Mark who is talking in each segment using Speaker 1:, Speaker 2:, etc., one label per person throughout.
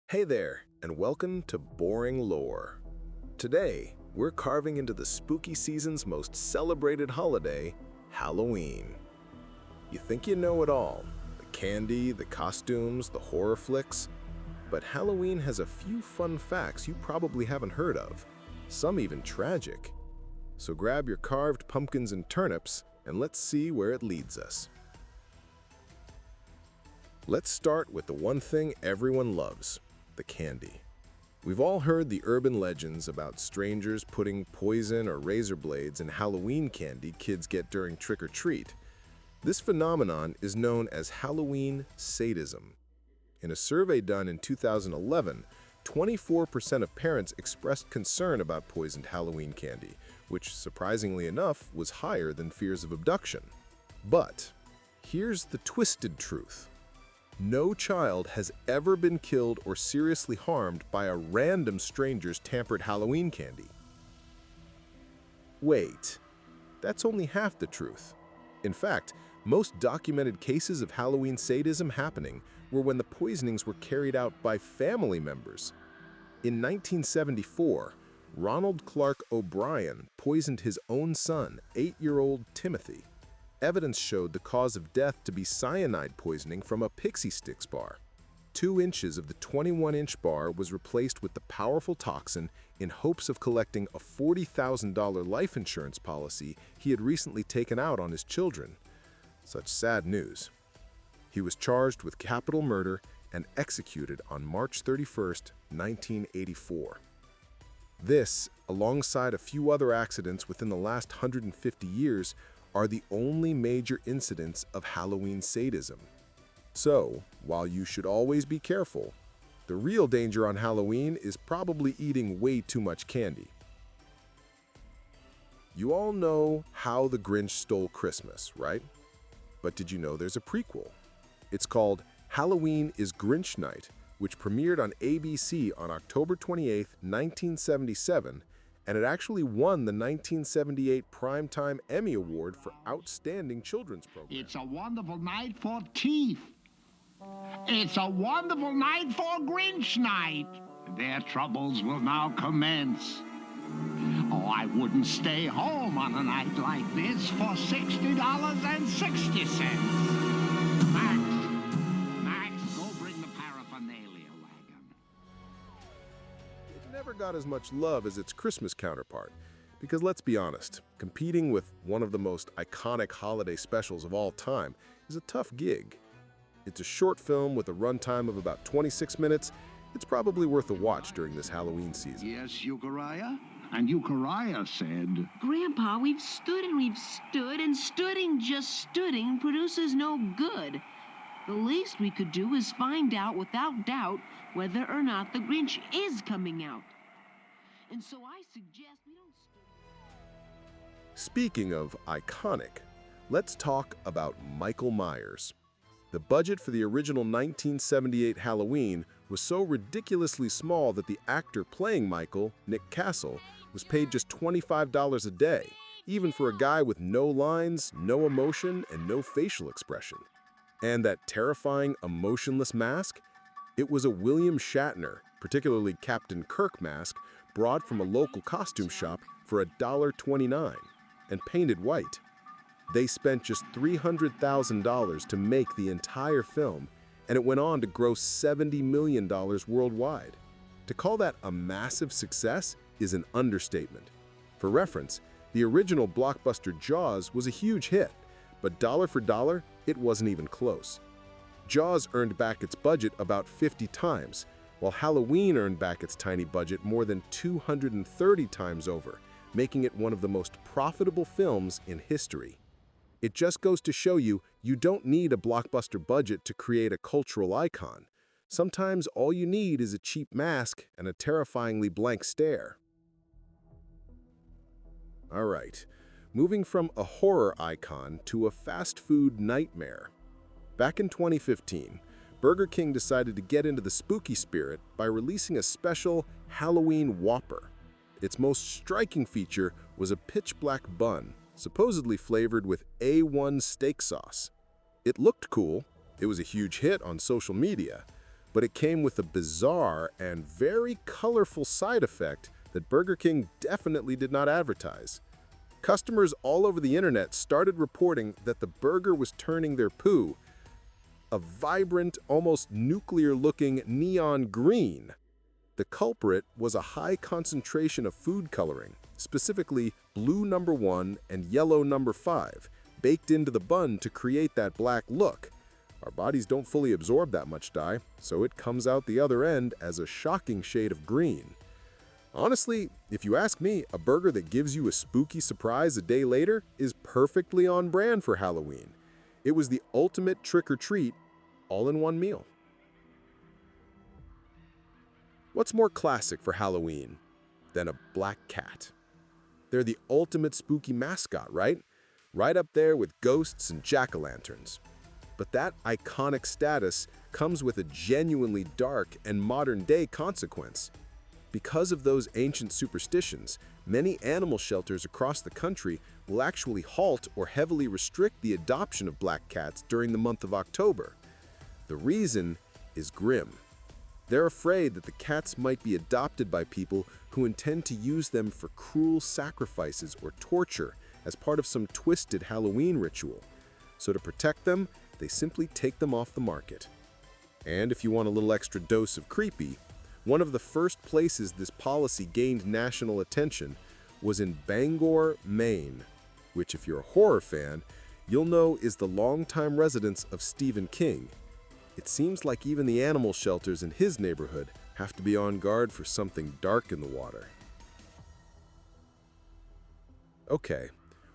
Speaker 1: Hey there, and welcome to Boring Lore. Today, we're carving into the spooky season's most celebrated holiday, Halloween. You think you know it all, the candy, the costumes, the horror flicks, but Halloween has a few fun facts you probably haven't heard of, some even tragic. So grab your carved pumpkins and turnips, and let's see where it leads us. Let's start with the one thing everyone loves, the candy. We've all heard the urban legends about strangers putting poison or razor blades in Halloween candy kids get during trick-or-treat. This phenomenon is known as Halloween sadism. In a survey done in 2011, 24% of parents expressed concern about poisoned Halloween candy, which, surprisingly enough, was higher than fears of abduction. But here's the twisted truth. No child has ever been killed or seriously harmed by a random stranger's tampered Halloween candy. Wait, that's only half the truth. In fact, most documented cases of Halloween sadism happening were when the poisonings were carried out by family members. In 1974, Ronald Clark O'Brien poisoned his own son, 8-year-old Timothy. Evidence showed the cause of death to be cyanide poisoning from a Pixie Stix bar. 2 inches of the 21-inch bar was replaced with the powerful toxin in hopes of collecting a $40,000 life insurance policy he had recently taken out on his children. Such sad news. He was charged with capital murder and executed on March 31, 1984. This, alongside a few other accidents within the last 150 years, are the only major incidents of Halloween sadism. So, while you should always be careful, the real danger on Halloween is probably eating way too much candy. You all know How the Grinch Stole Christmas, right? But did you know there's a prequel? It's called Halloween is Grinch Night, which premiered on ABC on October 28, 1977, and it actually won the 1978 Primetime Emmy Award for Outstanding Children's Program.
Speaker 2: It's a wonderful night for teeth. It's a wonderful night for Grinch Night. Their troubles will now commence. Oh, I wouldn't stay home on a night like this for $60.60. Max, go bring the paraphernalia wagon.
Speaker 1: It never got as much love as its Christmas counterpart, because let's be honest, competing with one of the most iconic holiday specials of all time is a tough gig. It's a short film with a runtime of about 26 minutes. It's probably worth a watch during this Halloween season.
Speaker 2: Yes, Euchariah? And Euchariah said,
Speaker 3: Grandpa, we've stood and we've stood, and stooding just stooding produces no good. The least we could do is find out without doubt whether or not the Grinch is coming out. And so I suggest we don't stood.
Speaker 1: Speaking of iconic, let's talk about Michael Myers. The budget for the original 1978 Halloween was so ridiculously small that the actor playing Michael, Nick Castle, was paid just $25 a day, even for a guy with no lines, no emotion, and no facial expression. And that terrifying, emotionless mask? It was a William Shatner, particularly Captain Kirk mask, brought from a local costume shop for $1.29 and painted white. They spent just $300,000 to make the entire film, and it went on to gross $70 million worldwide. To call that a massive success is an understatement. For reference, the original blockbuster Jaws was a huge hit, but dollar for dollar, it wasn't even close. Jaws earned back its budget about 50 times, while Halloween earned back its tiny budget more than 230 times over, making it one of the most profitable films in history. It just goes to show you don't need a blockbuster budget to create a cultural icon. Sometimes all you need is a cheap mask and a terrifyingly blank stare. All right, moving from a horror icon to a fast food nightmare. Back in 2015, Burger King decided to get into the spooky spirit by releasing a special Halloween Whopper. Its most striking feature was a pitch-black bun, supposedly flavored with A1 steak sauce. It looked cool, it was a huge hit on social media, but it came with a bizarre and very colorful side effect that Burger King definitely did not advertise. Customers all over the internet started reporting that the burger was turning their poo a vibrant, almost nuclear-looking neon green. The culprit was a high concentration of food coloring, specifically blue number 1 and yellow number 5, baked into the bun to create that black look. Our bodies don't fully absorb that much dye, so it comes out the other end as a shocking shade of green. Honestly, if you ask me, a burger that gives you a spooky surprise a day later is perfectly on brand for Halloween. It was the ultimate trick-or-treat, all in one meal. What's more classic for Halloween than a black cat? They're the ultimate spooky mascot, right? Right up there with ghosts and jack-o'-lanterns. But that iconic status comes with a genuinely dark and modern-day consequence. Because of those ancient superstitions, many animal shelters across the country will actually halt or heavily restrict the adoption of black cats during the month of October. The reason is grim. They're afraid that the cats might be adopted by people who intend to use them for cruel sacrifices or torture as part of some twisted Halloween ritual. So to protect them, they simply take them off the market. And if you want a little extra dose of creepy, one of the first places this policy gained national attention was in Bangor, Maine, which if you're a horror fan, you'll know is the longtime residence of Stephen King. It seems like even the animal shelters in his neighborhood have to be on guard for something dark in the water. Okay,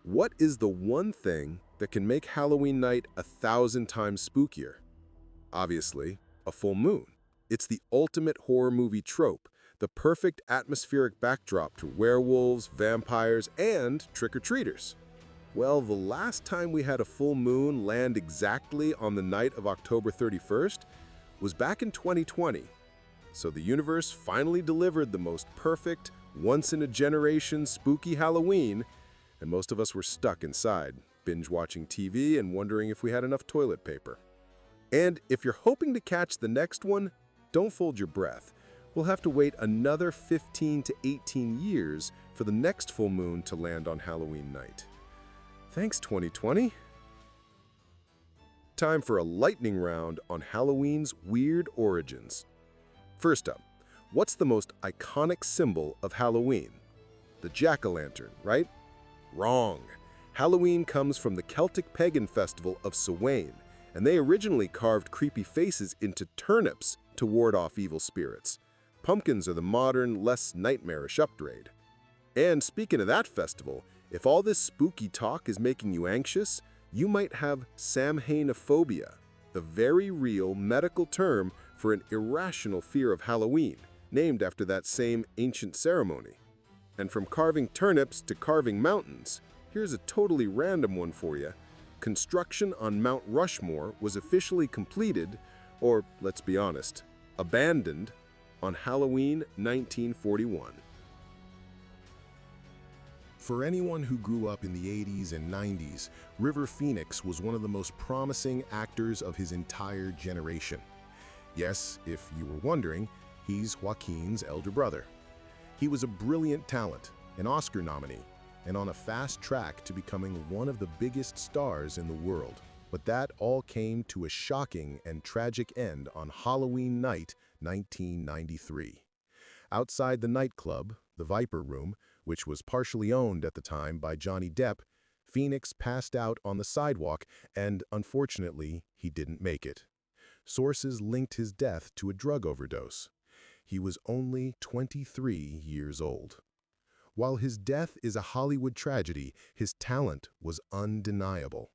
Speaker 1: what is the one thing that can make Halloween night 1,000 times spookier? Obviously, a full moon. It's the ultimate horror movie trope, the perfect atmospheric backdrop to werewolves, vampires, and trick-or-treaters. Well, the last time we had a full moon land exactly on the night of October 31st was back in 2020. So the universe finally delivered the most perfect, once-in-a-generation spooky Halloween, and most of us were stuck inside, binge-watching TV and wondering if we had enough toilet paper. And if you're hoping to catch the next one, don't hold your breath. We'll have to wait another 15 to 18 years for the next full moon to land on Halloween night. Thanks, 2020. Time for a lightning round on Halloween's weird origins. First up, what's the most iconic symbol of Halloween? The jack-o'-lantern, right? Wrong. Halloween comes from the Celtic pagan festival of Samhain, and they originally carved creepy faces into turnips to ward off evil spirits. Pumpkins are the modern, less nightmarish upgrade. And speaking of that festival, if all this spooky talk is making you anxious, you might have Samhainophobia, the very real medical term for an irrational fear of Halloween, named after that same ancient ceremony. And from carving turnips to carving mountains, here's a totally random one for you. Construction on Mount Rushmore was officially completed, or let's be honest, abandoned, on Halloween 1941. For anyone who grew up in the 80s and 90s, River Phoenix was one of the most promising actors of his entire generation. Yes, if you were wondering, he's Joaquin's elder brother. He was a brilliant talent, an Oscar nominee, and on a fast track to becoming one of the biggest stars in the world. But that all came to a shocking and tragic end on Halloween night, 1993. Outside the nightclub, the Viper Room, which was partially owned at the time by Johnny Depp, Phoenix passed out on the sidewalk and, unfortunately, he didn't make it. Sources linked his death to a drug overdose. He was only 23 years old. While his death is a Hollywood tragedy, his talent was undeniable.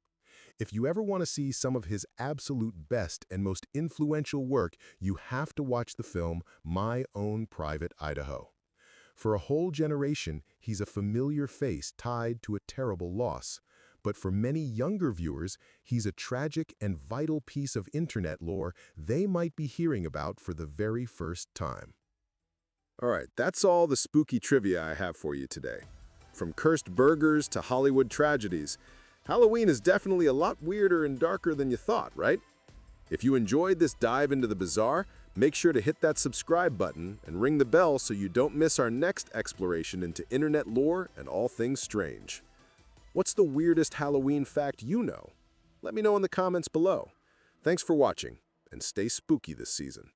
Speaker 1: If you ever want to see some of his absolute best and most influential work, you have to watch the film My Own Private Idaho. For a whole generation, he's a familiar face tied to a terrible loss. But for many younger viewers, he's a tragic and vital piece of internet lore they might be hearing about for the very first time. All right, that's all the spooky trivia I have for you today. From cursed burgers to Hollywood tragedies, Halloween is definitely a lot weirder and darker than you thought, right? If you enjoyed this dive into the bizarre, Make sure to hit that subscribe button and ring the bell so you don't miss our next exploration into internet lore and all things strange. What's the weirdest Halloween fact you know? Let me know in the comments below. Thanks for watching, and stay spooky this season.